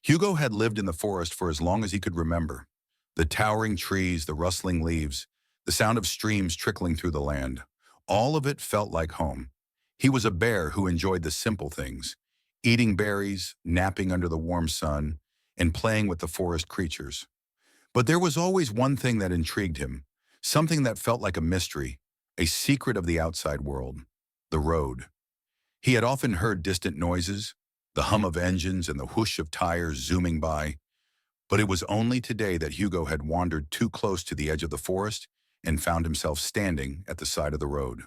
Hugo had lived in the forest for as long as he could remember. The towering trees, the rustling leaves, the sound of streams trickling through the land. All of it felt like home. He was a bear who enjoyed the simple things, eating berries, napping under the warm sun, and playing with the forest creatures. But there was always one thing that intrigued him, something that felt like a mystery, a secret of the outside world: the road. He had often heard distant noises, the hum of engines and the whoosh of tires zooming by, but it was only today that Hugo had wandered too close to the edge of the forest and found himself standing at the side of the road.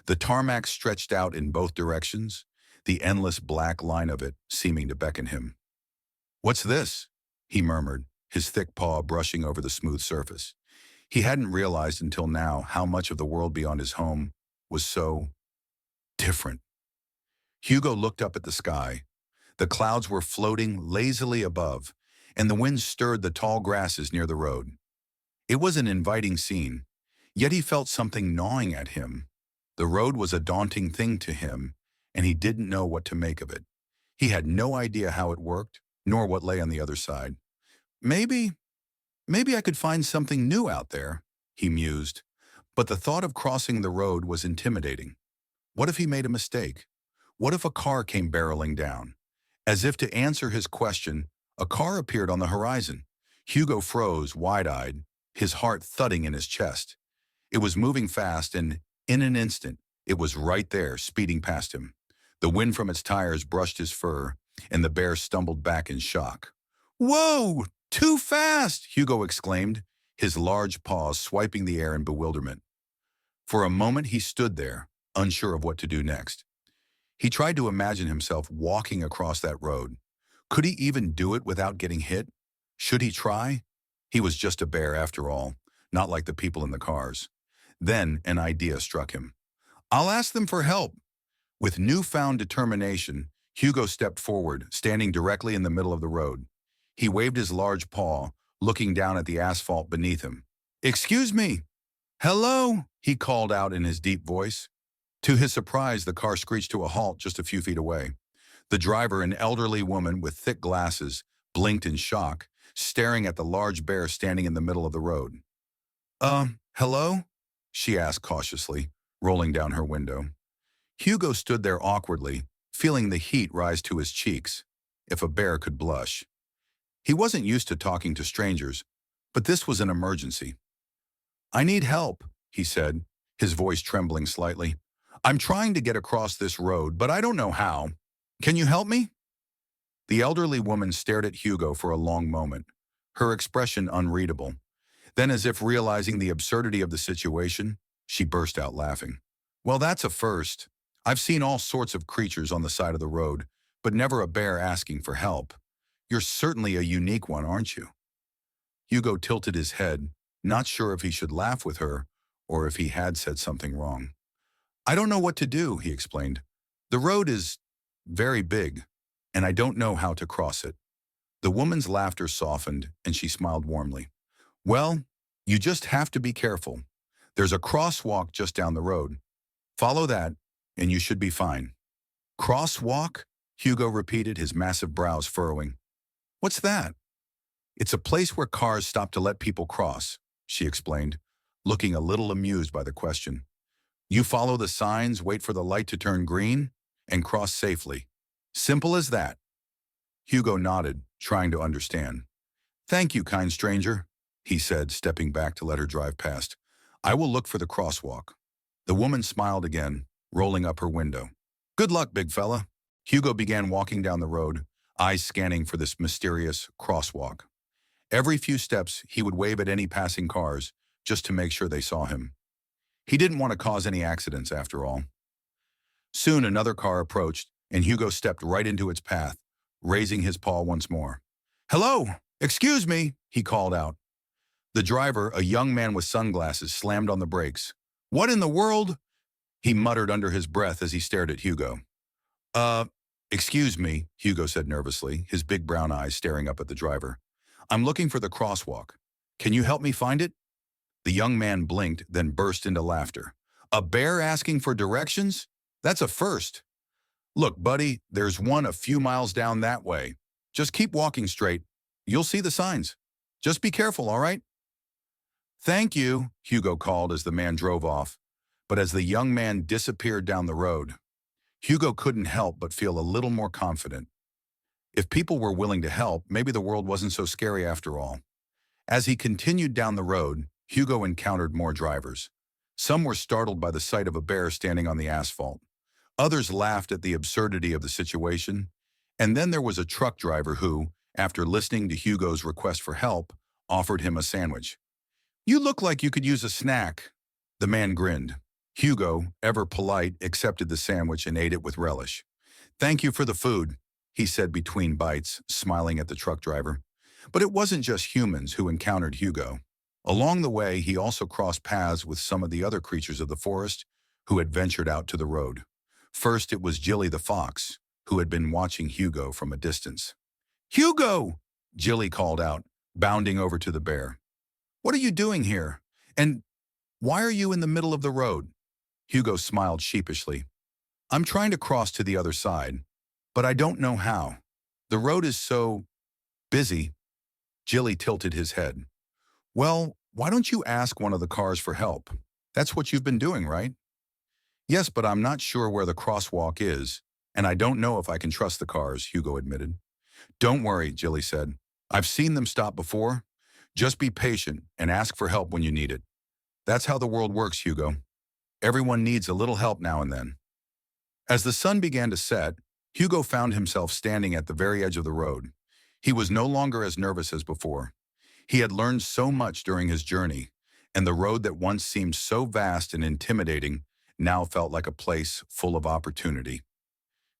The tarmac stretched out in both directions, the endless black line of it seeming to beckon him. "What's this?" he murmured, his thick paw brushing over the smooth surface. He hadn't realized until now how much of the world beyond his home was so different. Hugo looked up at the sky. The clouds were floating lazily above, and the wind stirred the tall grasses near the road. It was an inviting scene, yet he felt something gnawing at him. The road was a daunting thing to him, and he didn't know what to make of it. He had no idea how it worked, nor what lay on the other side. Maybe, maybe I could find something new out there, he mused. But the thought of crossing the road was intimidating. What if he made a mistake? What if a car came barreling down? As if to answer his question, a car appeared on the horizon. Hugo froze, wide-eyed, his heart thudding in his chest. It was moving fast, and in an instant, it was right there, speeding past him. The wind from its tires brushed his fur, and the bear stumbled back in shock. "Whoa! Too fast!" Hugo exclaimed, his large paws swiping the air in bewilderment. For a moment he stood there, unsure of what to do next. He tried to imagine himself walking across that road. Could he even do it without getting hit? Should he try? He was just a bear after all, not like the people in the cars. Then an idea struck him. "I'll ask them for help." With newfound determination, Hugo stepped forward, standing directly in the middle of the road. He waved his large paw, looking down at the asphalt beneath him. "Excuse me." "Hello," he called out in his deep voice. To his surprise, the car screeched to a halt just a few feet away. The driver, an elderly woman with thick glasses, blinked in shock, staring at the large bear standing in the middle of the road. Hello?" she asked cautiously, rolling down her window. Hugo stood there awkwardly, feeling the heat rise to his cheeks, if a bear could blush. He wasn't used to talking to strangers, but this was an emergency. "I need help," he said, his voice trembling slightly. "I'm trying to get across this road, but I don't know how. Can you help me?" The elderly woman stared at Hugo for a long moment, her expression unreadable. Then, as if realizing the absurdity of the situation, she burst out laughing. "Well, that's a first. I've seen all sorts of creatures on the side of the road, but never a bear asking for help. You're certainly a unique one, aren't you?" Hugo tilted his head, not sure if he should laugh with her or if he had said something wrong. "I don't know what to do," he explained. "The road is very big, and I don't know how to cross it." The woman's laughter softened, and she smiled warmly. "Well, you just have to be careful. There's a crosswalk just down the road. Follow that, and you should be fine." "Crosswalk?" Hugo repeated, his massive brows furrowing. "What's that?" "It's a place where cars stop to let people cross," she explained, looking a little amused by the question. "You follow the signs, wait for the light to turn green, and cross safely. Simple as that." Hugo nodded, trying to understand. "Thank you, kind stranger," he said, stepping back to let her drive past. "I will look for the crosswalk." The woman smiled again, rolling up her window. "Good luck, big fella." Hugo began walking down the road, eyes scanning for this mysterious crosswalk. Every few steps, he would wave at any passing cars, just to make sure they saw him. He didn't want to cause any accidents, after all. Soon another car approached, and Hugo stepped right into its path, raising his paw once more. "Hello! Excuse me!" he called out. The driver, a young man with sunglasses, slammed on the brakes. "What in the world?" he muttered under his breath as he stared at Hugo. Uh, excuse me," Hugo said nervously, his big brown eyes staring up at the driver. "I'm looking for the crosswalk. Can you help me find it?" The young man blinked, then burst into laughter. "A bear asking for directions? That's a first. Look, buddy, there's one a few miles down that way. Just keep walking straight. You'll see the signs. Just be careful, all right? Thank you, Hugo called as the man drove off. But as the young man disappeared down the road, Hugo couldn't help but feel a little more confident. If people were willing to help, maybe the world wasn't so scary after all. As he continued down the road, Hugo encountered more drivers. Some were startled by the sight of a bear standing on the asphalt. Others laughed at the absurdity of the situation. And then there was a truck driver who, after listening to Hugo's request for help, offered him a sandwich. You look like you could use a snack. The man grinned. Hugo, ever polite, accepted the sandwich and ate it with relish. Thank you for the food, he said between bites, smiling at the truck driver. But it wasn't just humans who encountered Hugo. Along the way, he also crossed paths with some of the other creatures of the forest who had ventured out to the road. First, it was Jilly the fox, who had been watching Hugo from a distance. Hugo! Jilly called out, bounding over to the bear. What are you doing here? And why are you in the middle of the road? Hugo smiled sheepishly. I'm trying to cross to the other side, but I don't know how. The road is so busy. Jilly tilted his head. Well, why don't you ask one of the cars for help? That's what you've been doing, right? Yes, but I'm not sure where the crosswalk is, and I don't know if I can trust the cars, Hugo admitted. Don't worry, Jilly said. I've seen them stop before. Just be patient and ask for help when you need it. That's how the world works, Hugo. Everyone needs a little help now and then. As the sun began to set, Hugo found himself standing at the very edge of the road. He was no longer as nervous as before. He had learned so much during his journey, and the road that once seemed so vast and intimidating now felt like a place full of opportunity.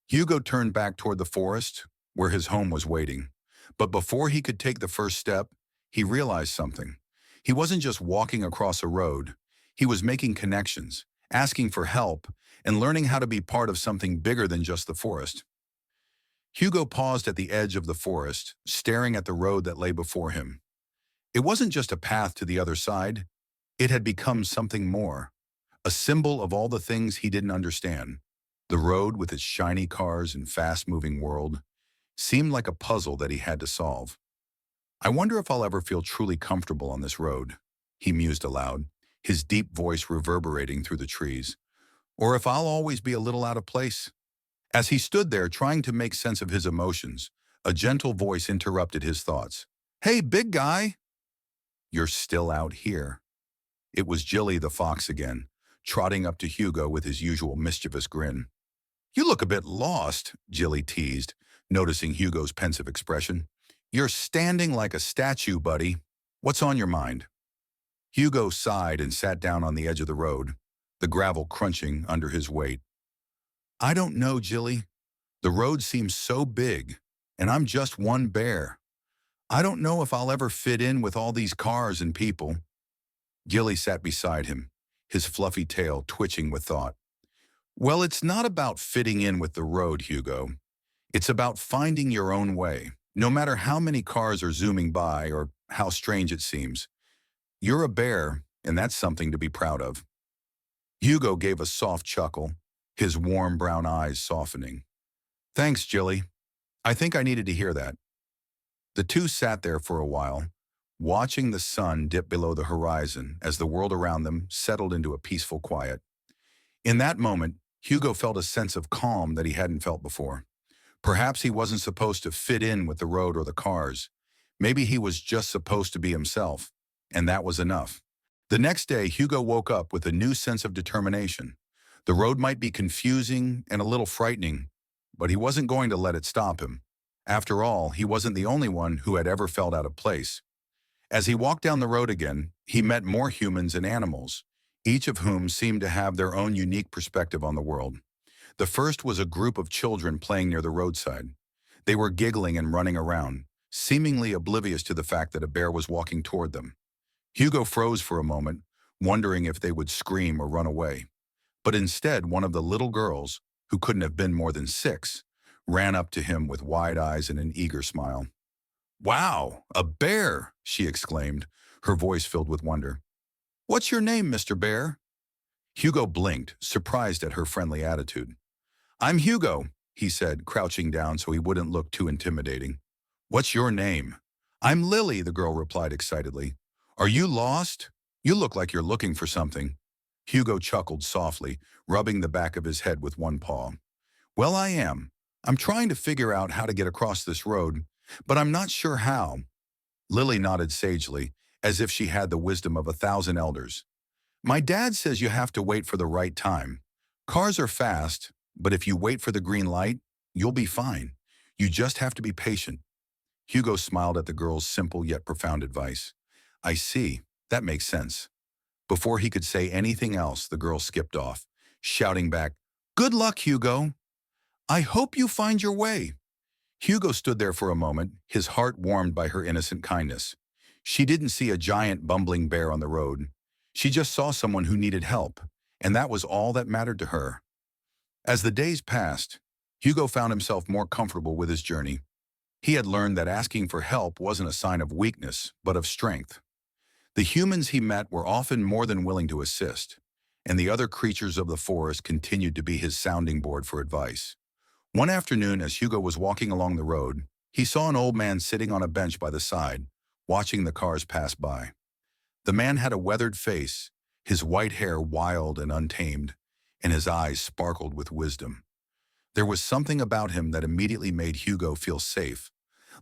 Hugo turned back toward the forest, where his home was waiting. But before he could take the first step, he realized something. He wasn't just walking across a road. He was making connections, asking for help, and learning how to be part of something bigger than just the forest. Hugo paused at the edge of the forest, staring at the road that lay before him. It wasn't just a path to the other side. It had become something more, a symbol of all the things he didn't understand. The road, with its shiny cars and fast-moving world, seemed like a puzzle that he had to solve. I wonder if I'll ever feel truly comfortable on this road, he mused aloud, his deep voice reverberating through the trees. Or if I'll always be a little out of place. As he stood there trying to make sense of his emotions, a gentle voice interrupted his thoughts. Hey, big guy! You're still out here. It was Jilly the fox again, trotting up to Hugo with his usual mischievous grin. You look a bit lost, Jilly teased, noticing Hugo's pensive expression. You're standing like a statue, buddy. What's on your mind? Hugo sighed and sat down on the edge of the road, the gravel crunching under his weight. I don't know, Jilly. The road seems so big, and I'm just one bear. I don't know if I'll ever fit in with all these cars and people. Jilly sat beside him, his fluffy tail twitching with thought. Well, it's not about fitting in with the road, Hugo. It's about finding your own way, no matter how many cars are zooming by or how strange it seems. You're a bear, and that's something to be proud of. Hugo gave a soft chuckle, his warm brown eyes softening. Thanks, Jilly. I think I needed to hear that. The two sat there for a while, watching the sun dip below the horizon as the world around them settled into a peaceful quiet. In that moment, Hugo felt a sense of calm that he hadn't felt before. Perhaps he wasn't supposed to fit in with the road or the cars. Maybe he was just supposed to be himself, and that was enough. The next day, Hugo woke up with a new sense of determination. The road might be confusing and a little frightening, but he wasn't going to let it stop him. After all, he wasn't the only one who had ever felt out of place. As he walked down the road again, he met more humans and animals, each of whom seemed to have their own unique perspective on the world. The first was a group of children playing near the roadside. They were giggling and running around, seemingly oblivious to the fact that a bear was walking toward them. Hugo froze for a moment, wondering if they would scream or run away. But instead, one of the little girls, who couldn't have been more than 6, ran up to him with wide eyes and an eager smile. Wow, a bear, she exclaimed, her voice filled with wonder. What's your name, Mr. Bear? Hugo blinked, surprised at her friendly attitude. I'm Hugo, he said, crouching down so he wouldn't look too intimidating. What's your name? I'm Lily, the girl replied excitedly. Are you lost? You look like you're looking for something. Hugo chuckled softly, rubbing the back of his head with one paw. Well, I am. I'm trying to figure out how to get across this road, but I'm not sure how. Lily nodded sagely, as if she had the wisdom of 1,000 elders. My dad says you have to wait for the right time. Cars are fast, but if you wait for the green light, you'll be fine. You just have to be patient. Hugo smiled at the girl's simple yet profound advice. I see. That makes sense. Before he could say anything else, the girl skipped off, shouting back, Good luck, Hugo. I hope you find your way. Hugo stood there for a moment, his heart warmed by her innocent kindness. She didn't see a giant bumbling bear on the road. She just saw someone who needed help, and that was all that mattered to her. As the days passed, Hugo found himself more comfortable with his journey. He had learned that asking for help wasn't a sign of weakness, but of strength. The humans he met were often more than willing to assist, and the other creatures of the forest continued to be his sounding board for advice. One afternoon, as Hugo was walking along the road, he saw an old man sitting on a bench by the side, watching the cars pass by. The man had a weathered face, his white hair wild and untamed, and his eyes sparkled with wisdom. There was something about him that immediately made Hugo feel safe,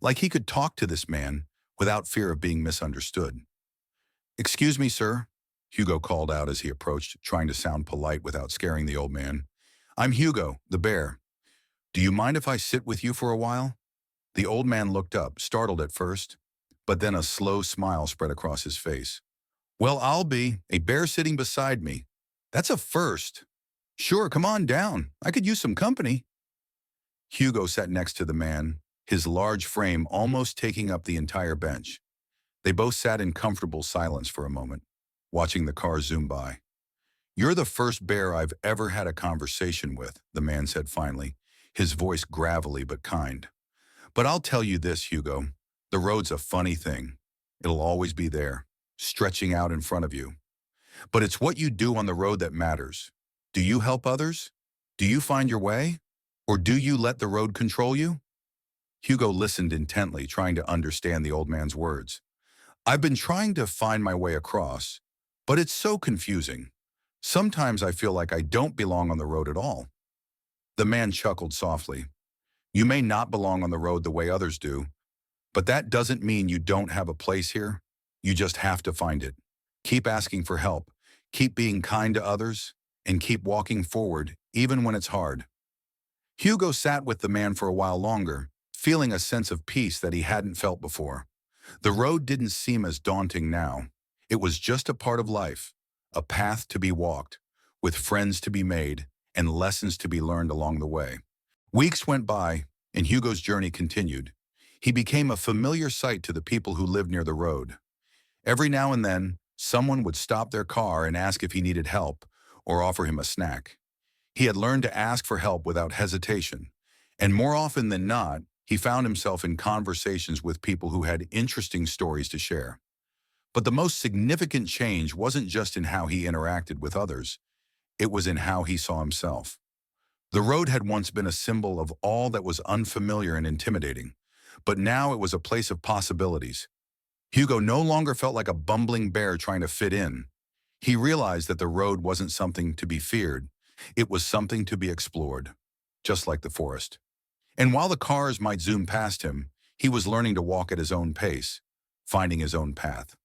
like he could talk to this man without fear of being misunderstood. Excuse me, sir, Hugo called out as he approached, trying to sound polite without scaring the old man. I'm Hugo, the bear. Do you mind if I sit with you for a while? The old man looked up, startled at first, but then a slow smile spread across his face. Well, I'll be. A bear sitting beside me. That's a first. Sure, come on down. I could use some company. Hugo sat next to the man, his large frame almost taking up the entire bench. They both sat in comfortable silence for a moment, watching the car zoom by. You're the first bear I've ever had a conversation with, the man said finally, his voice gravelly but kind. But I'll tell you this, Hugo. The road's a funny thing. It'll always be there, stretching out in front of you. But it's what you do on the road that matters. Do you help others? Do you find your way? Or do you let the road control you? Hugo listened intently, trying to understand the old man's words. I've been trying to find my way across, but it's so confusing. Sometimes I feel like I don't belong on the road at all. The man chuckled softly. You may not belong on the road the way others do, but that doesn't mean you don't have a place here. You just have to find it. Keep asking for help, keep being kind to others, and keep walking forward, even when it's hard. Hugo sat with the man for a while longer, feeling a sense of peace that he hadn't felt before. The road didn't seem as daunting now. It was just a part of life, a path to be walked, with friends to be made, and lessons to be learned along the way. Weeks went by, and Hugo's journey continued. He became a familiar sight to the people who lived near the road. Every now and then, someone would stop their car and ask if he needed help, or offer him a snack. He had learned to ask for help without hesitation, and more often than not, he found himself in conversations with people who had interesting stories to share. But the most significant change wasn't just in how he interacted with others, it was in how he saw himself. The road had once been a symbol of all that was unfamiliar and intimidating, but now it was a place of possibilities. Hugo no longer felt like a bumbling bear trying to fit in. He realized that the road wasn't something to be feared, it was something to be explored, just like the forest. And while the cars might zoom past him, he was learning to walk at his own pace, finding his own path.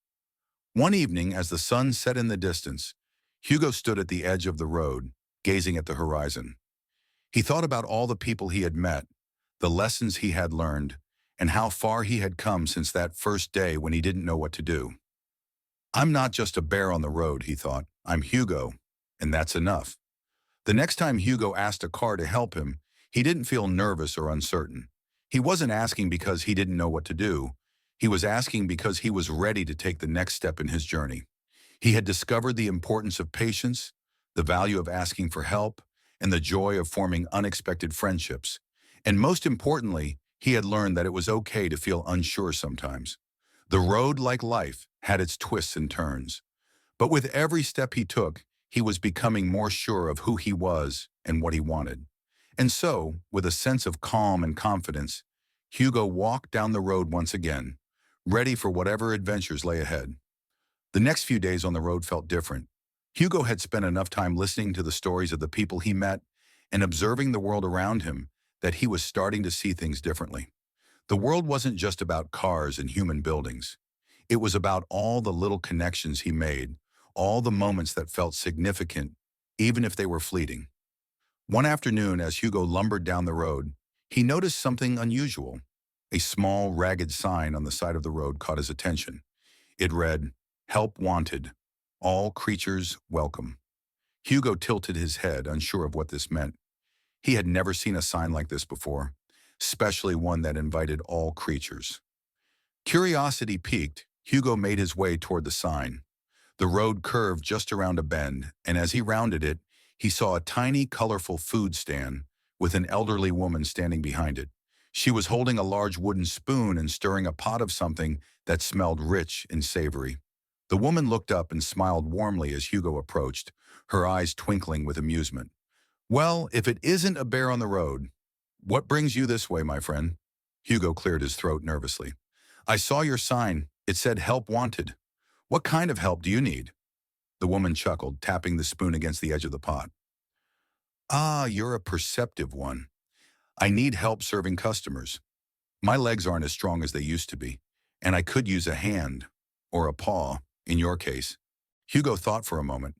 One evening, as the sun set in the distance, Hugo stood at the edge of the road, gazing at the horizon. He thought about all the people he had met, the lessons he had learned, and how far he had come since that first day when he didn't know what to do. I'm not just a bear on the road, he thought. I'm Hugo, and that's enough. The next time Hugo asked a car to help him, he didn't feel nervous or uncertain. He wasn't asking because he didn't know what to do. He was asking because he was ready to take the next step in his journey. He had discovered the importance of patience, the value of asking for help, and the joy of forming unexpected friendships. And most importantly, he had learned that it was okay to feel unsure sometimes. The road, like life, had its twists and turns. But with every step he took, he was becoming more sure of who he was and what he wanted. And so, with a sense of calm and confidence, Hugo walked down the road once again, ready for whatever adventures lay ahead. The next few days on the road felt different. Hugo had spent enough time listening to the stories of the people he met and observing the world around him that he was starting to see things differently. The world wasn't just about cars and human buildings. It was about all the little connections he made, all the moments that felt significant, even if they were fleeting. One afternoon, as Hugo lumbered down the road, he noticed something unusual. A small, ragged sign on the side of the road caught his attention. It read, "Help wanted. All creatures welcome." Hugo tilted his head, unsure of what this meant. He had never seen a sign like this before, especially one that invited all creatures. Curiosity piqued, Hugo made his way toward the sign. The road curved just around a bend, and as he rounded it, he saw a tiny, colorful food stand with an elderly woman standing behind it. She was holding a large wooden spoon and stirring a pot of something that smelled rich and savory. The woman looked up and smiled warmly as Hugo approached, her eyes twinkling with amusement. "Well, if it isn't a bear on the road, what brings you this way, my friend?" Hugo cleared his throat nervously. "I saw your sign. It said help wanted. What kind of help do you need?" The woman chuckled, tapping the spoon against the edge of the pot. "Ah, you're a perceptive one. I need help serving customers. My legs aren't as strong as they used to be, and I could use a hand, or a paw, in your case." Hugo thought for a moment.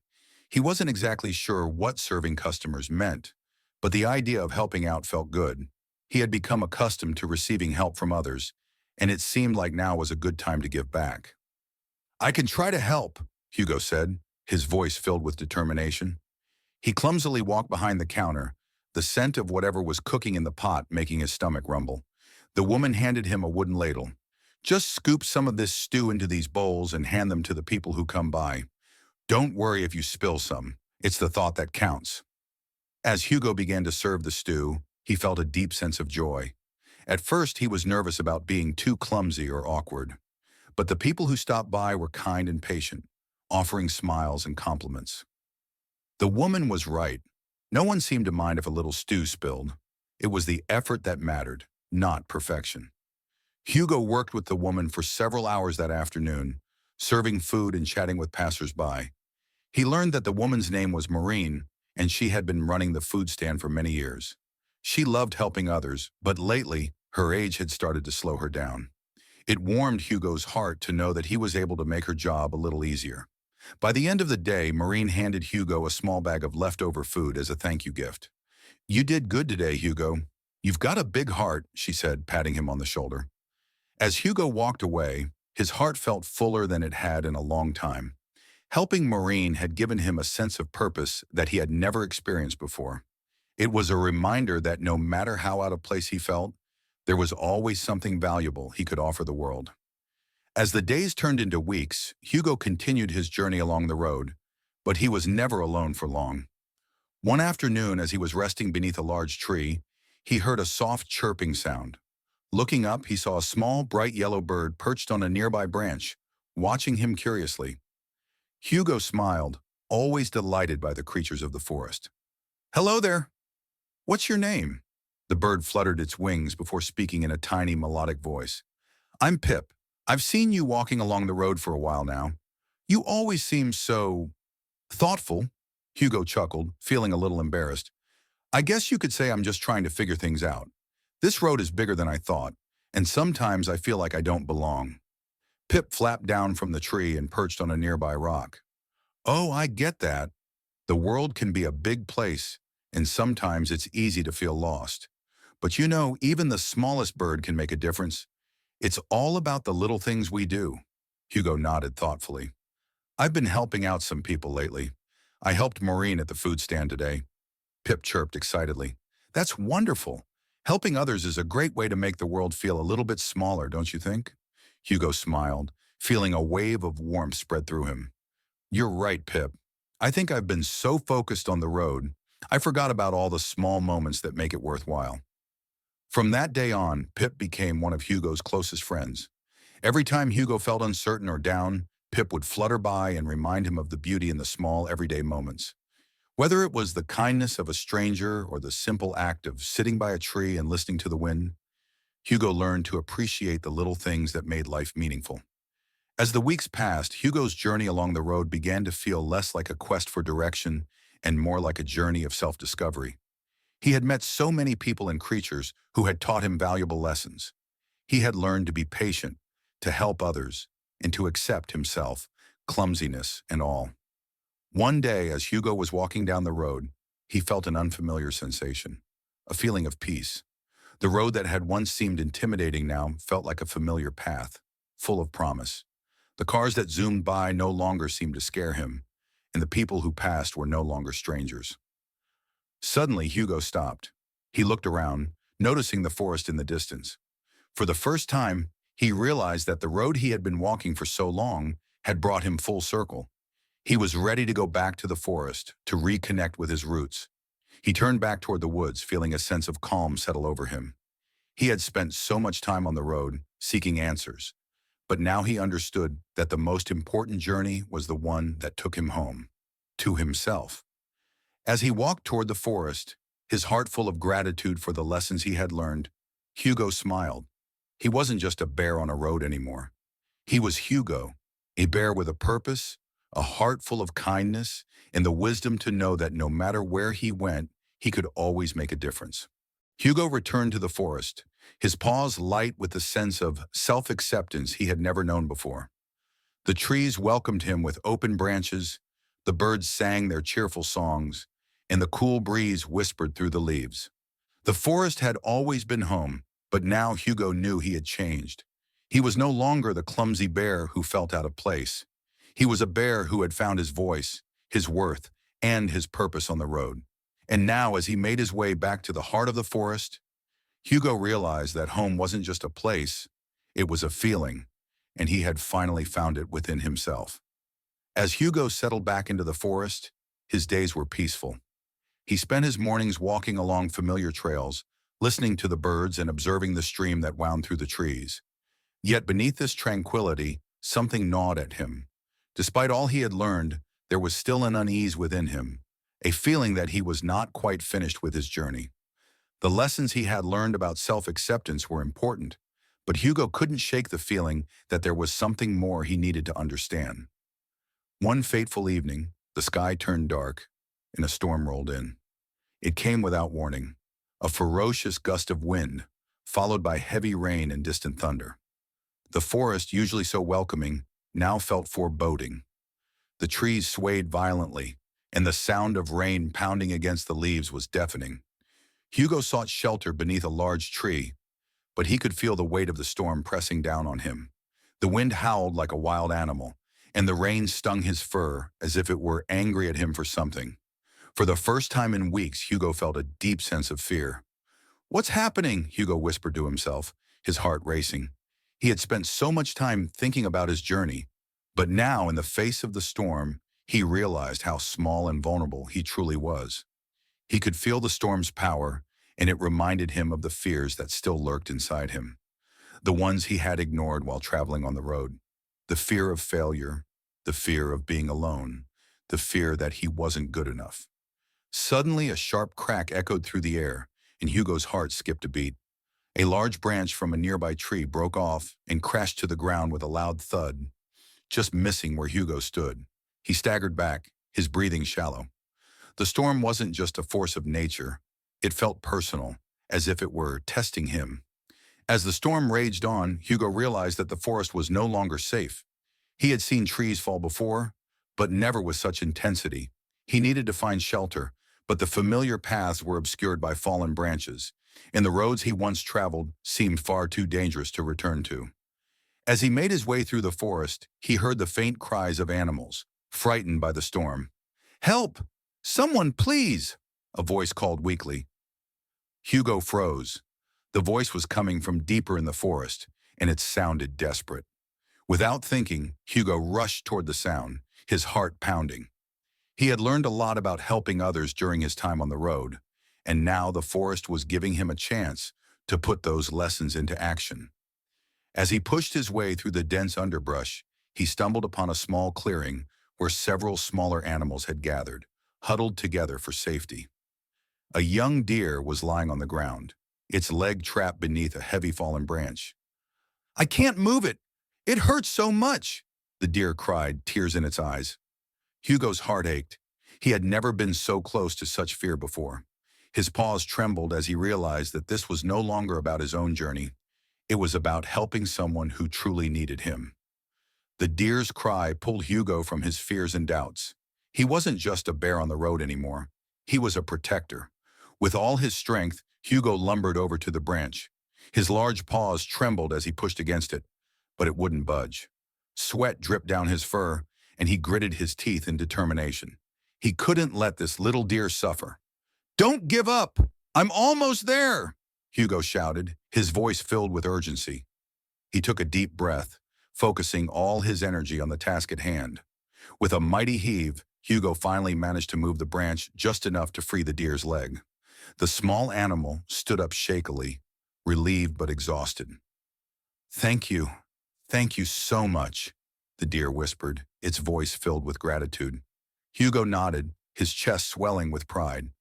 He wasn't exactly sure what serving customers meant, but the idea of helping out felt good. He had become accustomed to receiving help from others, and it seemed like now was a good time to give back. "I can try to help," Hugo said, his voice filled with determination. He clumsily walked behind the counter, the scent of whatever was cooking in the pot making his stomach rumble. The woman handed him a wooden ladle. "Just scoop some of this stew into these bowls and hand them to the people who come by. Don't worry if you spill some. It's the thought that counts." As Hugo began to serve the stew, he felt a deep sense of joy. At first, he was nervous about being too clumsy or awkward. But the people who stopped by were kind and patient, offering smiles and compliments. The woman was right. No one seemed to mind if a little stew spilled. It was the effort that mattered, not perfection. Hugo worked with the woman for several hours that afternoon, serving food and chatting with passers-by. He learned that the woman's name was Maureen, and she had been running the food stand for many years. She loved helping others, but lately, her age had started to slow her down. It warmed Hugo's heart to know that he was able to make her job a little easier. By the end of the day, Maureen handed Hugo a small bag of leftover food as a thank you gift. "You did good today, Hugo. You've got a big heart," she said, patting him on the shoulder. As Hugo walked away, his heart felt fuller than it had in a long time. Helping Maureen had given him a sense of purpose that he had never experienced before. It was a reminder that no matter how out of place he felt, there was always something valuable he could offer the world. As the days turned into weeks, Hugo continued his journey along the road, but he was never alone for long. One afternoon, as he was resting beneath a large tree, he heard a soft chirping sound. Looking up, he saw a small, bright yellow bird perched on a nearby branch, watching him curiously. Hugo smiled, always delighted by the creatures of the forest. "Hello there. What's your name?" The bird fluttered its wings before speaking in a tiny, melodic voice. "I'm Pip. I've seen you walking along the road for a while now. You always seem so thoughtful." Hugo chuckled, feeling a little embarrassed. "I guess you could say I'm just trying to figure things out. This road is bigger than I thought, and sometimes I feel like I don't belong." Pip flapped down from the tree and perched on a nearby rock. "Oh, I get that. The world can be a big place, and sometimes it's easy to feel lost. But you know, even the smallest bird can make a difference. It's all about the little things we do." Hugo nodded thoughtfully. "I've been helping out some people lately. I helped Maureen at the food stand today." Pip chirped excitedly. "That's wonderful. Helping others is a great way to make the world feel a little bit smaller, don't you think?" Hugo smiled, feeling a wave of warmth spread through him. "You're right, Pip. I think I've been so focused on the road, I forgot about all the small moments that make it worthwhile." From that day on, Pip became one of Hugo's closest friends. Every time Hugo felt uncertain or down, Pip would flutter by and remind him of the beauty in the small, everyday moments. Whether it was the kindness of a stranger or the simple act of sitting by a tree and listening to the wind, Hugo learned to appreciate the little things that made life meaningful. As the weeks passed, Hugo's journey along the road began to feel less like a quest for direction and more like a journey of self-discovery. He had met so many people and creatures who had taught him valuable lessons. He had learned to be patient, to help others, and to accept himself, clumsiness and all. One day, as Hugo was walking down the road, he felt an unfamiliar sensation, a feeling of peace. The road that had once seemed intimidating now felt like a familiar path, full of promise. The cars that zoomed by no longer seemed to scare him, and the people who passed were no longer strangers. Suddenly, Hugo stopped. He looked around, noticing the forest in the distance. For the first time, he realized that the road he had been walking for so long had brought him full circle. He was ready to go back to the forest, to reconnect with his roots. He turned back toward the woods, feeling a sense of calm settle over him. He had spent so much time on the road, seeking answers, but now he understood that the most important journey was the one that took him home, to himself. As he walked toward the forest, his heart full of gratitude for the lessons he had learned, Hugo smiled. He wasn't just a bear on a road anymore. He was Hugo, a bear with a purpose, a heart full of kindness, and the wisdom to know that no matter where he went, he could always make a difference. Hugo returned to the forest, his paws light with the sense of self-acceptance he had never known before. The trees welcomed him with open branches, the birds sang their cheerful songs, and the cool breeze whispered through the leaves. The forest had always been home, but now Hugo knew he had changed. He was no longer the clumsy bear who felt out of place. He was a bear who had found his voice, his worth, and his purpose on the road. And now, as he made his way back to the heart of the forest, Hugo realized that home wasn't just a place, it was a feeling, and he had finally found it within himself. As Hugo settled back into the forest, his days were peaceful. He spent his mornings walking along familiar trails, listening to the birds and observing the stream that wound through the trees. Yet beneath this tranquility, something gnawed at him. Despite all he had learned, there was still an unease within him, a feeling that he was not quite finished with his journey. The lessons he had learned about self-acceptance were important, but Hugo couldn't shake the feeling that there was something more he needed to understand. One fateful evening, the sky turned dark, and a storm rolled in. It came without warning, a ferocious gust of wind, followed by heavy rain and distant thunder. The forest, usually so welcoming, now felt foreboding. The trees swayed violently, and the sound of rain pounding against the leaves was deafening. Hugo sought shelter beneath a large tree, but he could feel the weight of the storm pressing down on him. The wind howled like a wild animal, and the rain stung his fur as if it were angry at him for something. For the first time in weeks, Hugo felt a deep sense of fear. "What's happening?" Hugo whispered to himself, his heart racing. He had spent so much time thinking about his journey, but now, in the face of the storm, he realized how small and vulnerable he truly was. He could feel the storm's power, and it reminded him of the fears that still lurked inside him, the ones he had ignored while traveling on the road. The fear of failure, the fear of being alone, the fear that he wasn't good enough. Suddenly, a sharp crack echoed through the air, and Hugo's heart skipped a beat. A large branch from a nearby tree broke off and crashed to the ground with a loud thud, just missing where Hugo stood. He staggered back, his breathing shallow. The storm wasn't just a force of nature. It felt personal, as if it were testing him. As the storm raged on, Hugo realized that the forest was no longer safe. He had seen trees fall before, but never with such intensity. He needed to find shelter, but the familiar paths were obscured by fallen branches, and the roads he once traveled seemed far too dangerous to return to. As he made his way through the forest, he heard the faint cries of animals, frightened by the storm. "Help! Someone, please!" a voice called weakly. Hugo froze. The voice was coming from deeper in the forest, and it sounded desperate. Without thinking, Hugo rushed toward the sound, his heart pounding. He had learned a lot about helping others during his time on the road, and now the forest was giving him a chance to put those lessons into action. As he pushed his way through the dense underbrush, he stumbled upon a small clearing where several smaller animals had gathered, huddled together for safety. A young deer was lying on the ground, its leg trapped beneath a heavy fallen branch. "I can't move it! It hurts so much!" the deer cried, tears in its eyes. Hugo's heart ached. He had never been so close to such fear before. His paws trembled as he realized that this was no longer about his own journey. It was about helping someone who truly needed him. The deer's cry pulled Hugo from his fears and doubts. He wasn't just a bear on the road anymore. He was a protector. With all his strength, Hugo lumbered over to the branch. His large paws trembled as he pushed against it, but it wouldn't budge. Sweat dripped down his fur, and he gritted his teeth in determination. He couldn't let this little deer suffer. "Don't give up! I'm almost there!" Hugo shouted, his voice filled with urgency. He took a deep breath, focusing all his energy on the task at hand. With a mighty heave, Hugo finally managed to move the branch just enough to free the deer's leg. The small animal stood up shakily, relieved but exhausted. "Thank you so much," the deer whispered, its voice filled with gratitude. Hugo nodded, his chest swelling with pride.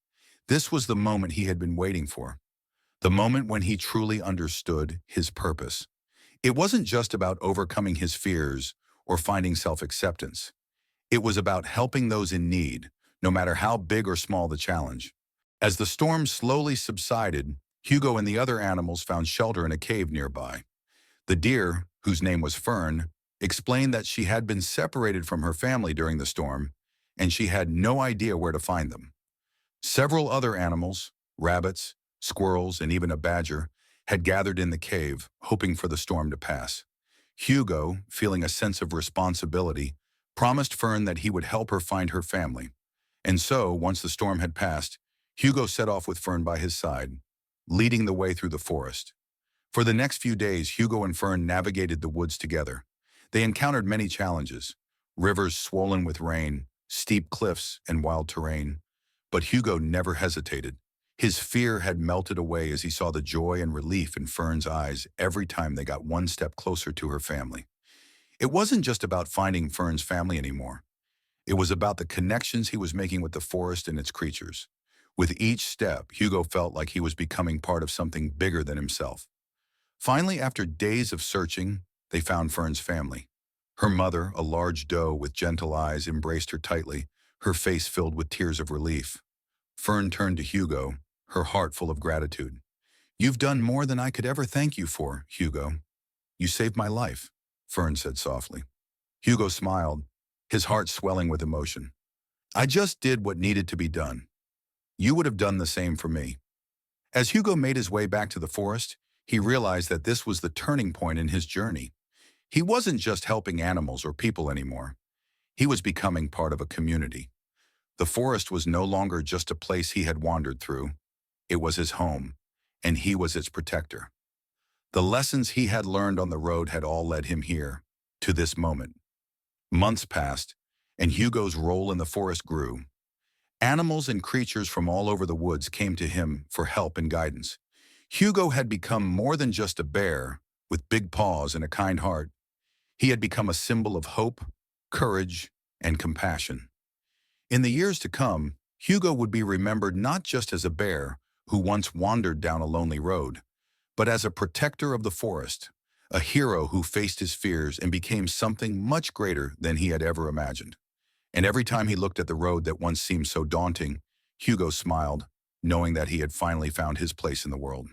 This was the moment he had been waiting for. The moment when he truly understood his purpose. It wasn't just about overcoming his fears or finding self-acceptance. It was about helping those in need, no matter how big or small the challenge. As the storm slowly subsided, Hugo and the other animals found shelter in a cave nearby. The deer, whose name was Fern, explained that she had been separated from her family during the storm, and she had no idea where to find them. Several other animals, rabbits, squirrels, and even a badger, had gathered in the cave, hoping for the storm to pass. Hugo, feeling a sense of responsibility, promised Fern that he would help her find her family. And so, once the storm had passed, Hugo set off with Fern by his side, leading the way through the forest. For the next few days, Hugo and Fern navigated the woods together. They encountered many challenges: rivers swollen with rain, steep cliffs, and wild terrain. But Hugo never hesitated. His fear had melted away as he saw the joy and relief in Fern's eyes every time they got one step closer to her family. It wasn't just about finding Fern's family anymore. It was about the connections he was making with the forest and its creatures. With each step, Hugo felt like he was becoming part of something bigger than himself. Finally, after days of searching, they found Fern's family. Her mother, a large doe with gentle eyes, embraced her tightly, her face filled with tears of relief. Fern turned to Hugo, her heart full of gratitude. "You've done more than I could ever thank you for, Hugo. You saved my life," Fern said softly. Hugo smiled, his heart swelling with emotion. "I just did what needed to be done. You would have done the same for me." As Hugo made his way back to the forest, he realized that this was the turning point in his journey. He wasn't just helping animals or people anymore. He was becoming part of a community. The forest was no longer just a place he had wandered through. It was his home, and he was its protector. The lessons he had learned on the road had all led him here, to this moment. Months passed, and Hugo's role in the forest grew. Animals and creatures from all over the woods came to him for help and guidance. Hugo had become more than just a bear with big paws and a kind heart. He had become a symbol of hope, courage, and compassion. In the years to come, Hugo would be remembered not just as a bear who once wandered down a lonely road, but as a protector of the forest, a hero who faced his fears and became something much greater than he had ever imagined. And every time he looked at the road that once seemed so daunting, Hugo smiled, knowing that he had finally found his place in the world.